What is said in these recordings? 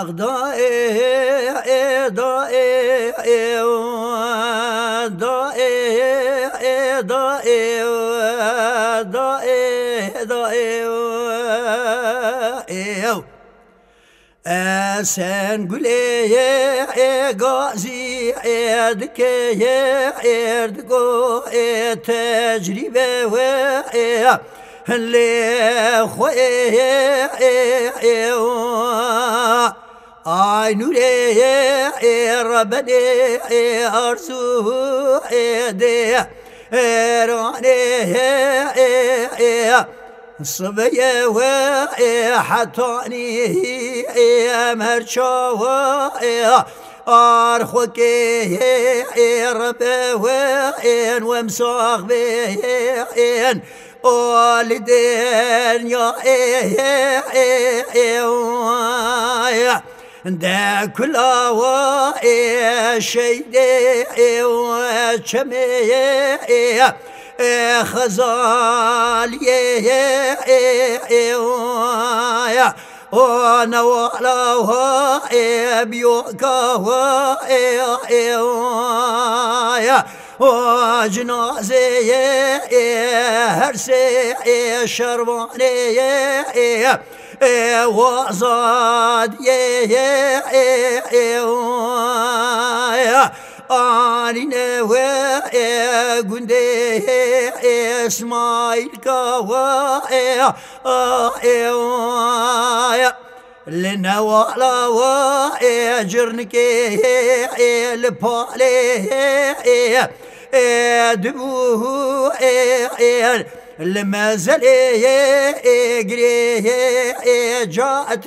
دائي دائي دائي دائي دائي دائي أسن قلي غازي عيدكي عيدكو تجربة اللي خوي نوري ربني أرسو دي راني صبية حطاني مرشاوة أرخوكي ربوين ومساق بين والدين يا دا كلا شيدي وشمي خزالي ونوالا بيوكا وجنازي هرسي شرباني وزاد آني نوى قندي اسماعيل كوا لنوالا وجرنكي لبالي دبوه لما زلي قري جاءت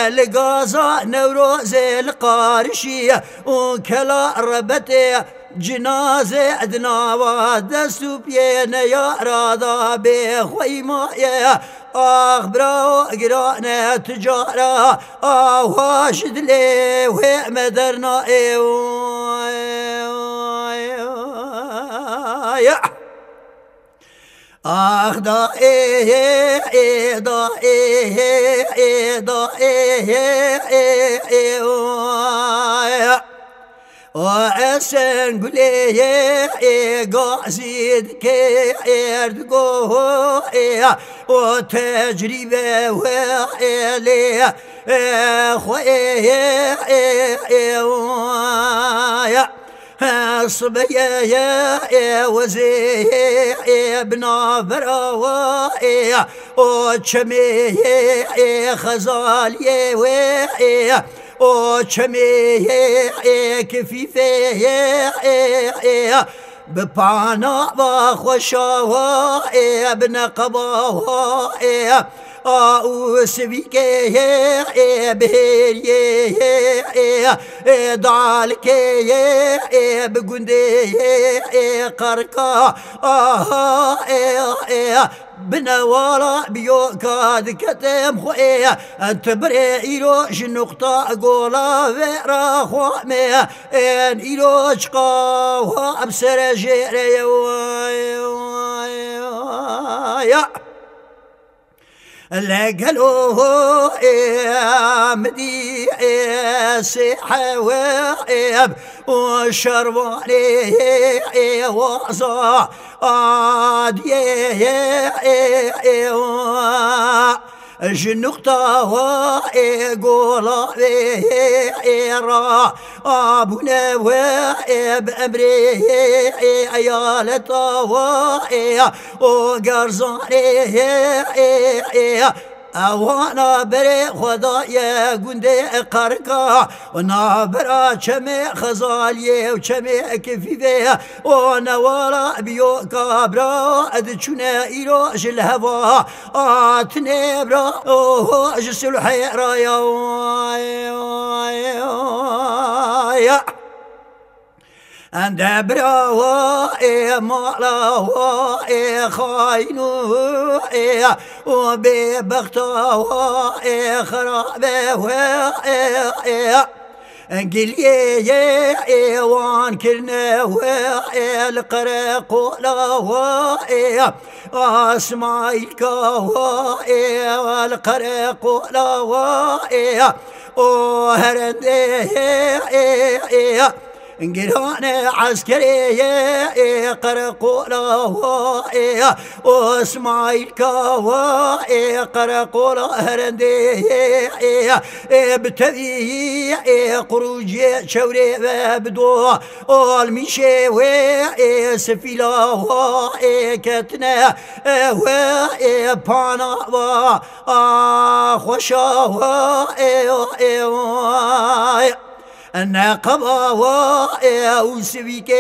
لقازا نوروز القارشية وكلا ربتي جنازة أدنى ودستو بينا يا راضا بخوي مايا أخبرا قرانا تجارة واشد لي ومدرنا دائي دائي دائي وعسن قلي قاسيد كيرد قوي وتجربة وحيلي خوي صبيا وزي بنا براوي وشمي خزالي وشمي كفيفي ببانا بخوشاوي بنقباوي وسبيكي بهيري دالكي بقندي قرقا بنوالا بيوكا دكتم خوي انت بريلو شنقطة قولا فيرا خوامي ان إلو شقا وابسر جيري يا لقلوه مدي سحواب وشرباني وصا عادي جنقطة وقولا بيرا أبونا بأمري عيالة وقرزاني اوانا بري خدايا قندي قرقا ونابرا چمي خزاليه وچمي كفيفيه ونوالا بيوكا برا ادچونا ايروش الهوا آتني برا جسل الحيرا يا عند براوي مالاوي خاينوي وببختاوي خرابوي قلي وان كرنا القرق ولا اسماعيل كوا القرق ولا وهرندي انقران عسكري قرقولا واسماعيل كوا قرقولا هرندي بتذي قروج شوري بدو المشي سفيلا كتنا بانا خوشا النقبة وسبيك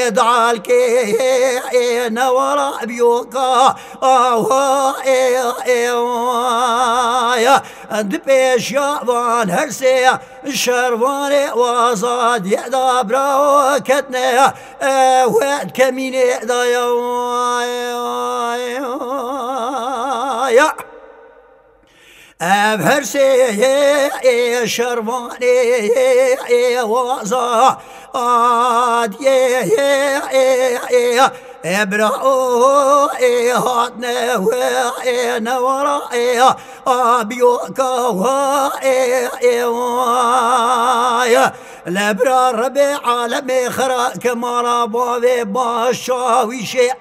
دعالك نورا بيوكا دبيش يابان هرسي الشرباني وزاد يدا براكتنا واد كميني ضيا أبهرسي شرباني وزا إبراء هاتنا ونورا بيوكا لبرا ربي عالمي خرا كمارا بابي باشاوي شيء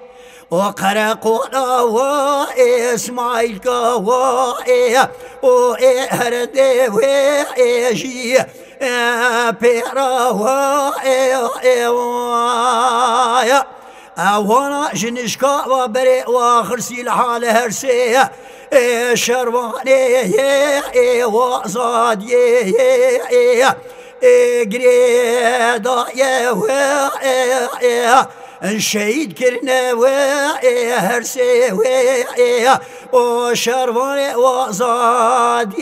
وقرقونا وإسماعيل كوا وإهردي وإجي بيرا وانا جنشكا وبري وخرسي الحال هرسي شرباني وزاد قريدا الشهيد كرنا هرسي وشرباني وزاد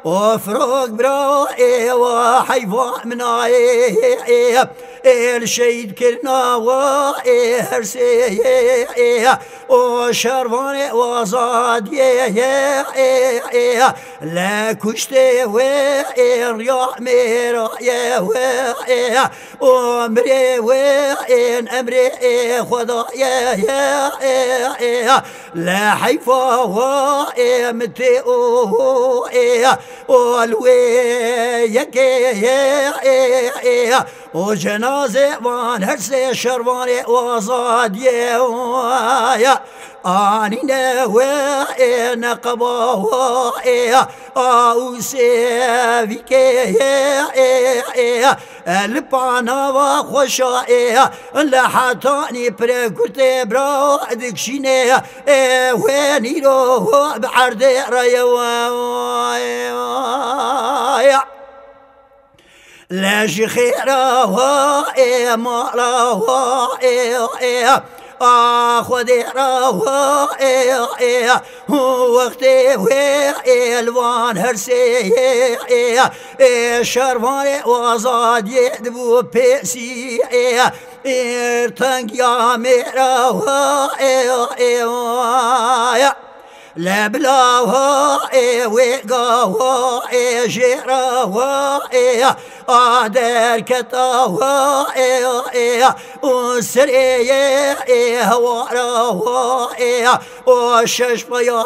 وفروق براء وحيفا مناي الشهيد كرنا وهرسي وشرباني وزاد لا كشتي والرياح مرايا وامري وين امري خدايا لا حيفا ومتي والويك وجنازة وان هرسي شرباني وصاد يا آنينا ونقبا وسيفيك البانا وخوشا لحطاني بركوتي برا دكشيني وينيرو بعرض ريا لا شخيرا مالا خذي وقتي الوان هرسي شرباني وزاد يدبو بيسي ارتنق يا ميرا لا بلاها وقاها جراها قادر كتاها وسرية وراها وششبيا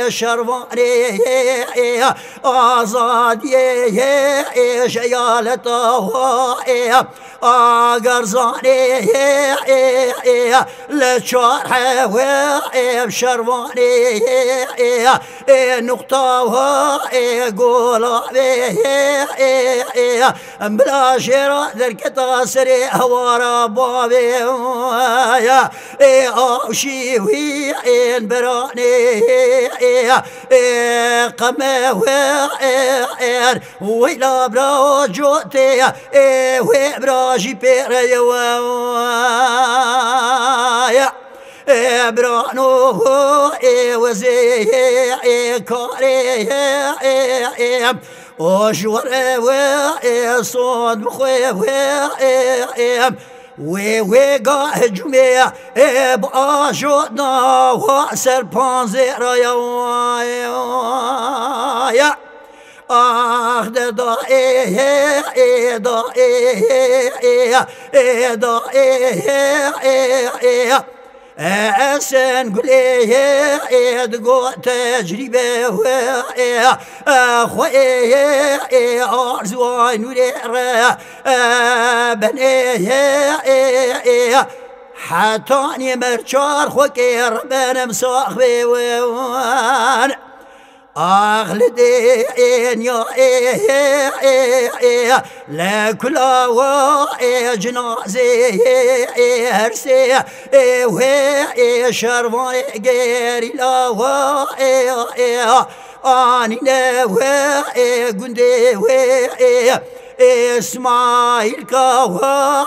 شرباني آزاد جيالتها قرزاني لشارحة بشرباني نقطة قولا بلا شراء ذركتا سري هوارا بابي أوشي وين براني قمه ويلا برا جوتي وبراجي بيري برانو وزي كاري وشور صوت مخوي ويقا هجمي بآجودنا واسر بانزيرا يا آخ دا أسن قولي ادقو تجربة أخوي أرزوان وليرة بني حتاني مرشار خوكي ربنا مصاحبي وان أغلدين يا لا كل جنازي هرسي وهي شرفاي غيري لا أني لا قندي اسماعيل كوا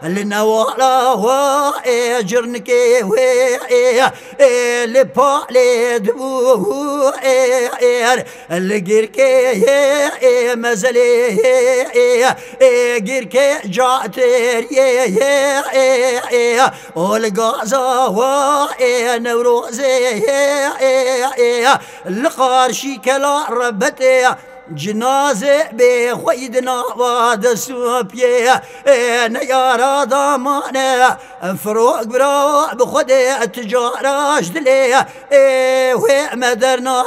النوالا جرنكي لبالي دبو الجيركي مزلي جيركي جاتر والغازا نوروزي القارشي كلا ربتي جنازة بخويدنا واد سوبيه نيارا ضمانه فروق برا بخد التجارة جدليه وهي مدرنا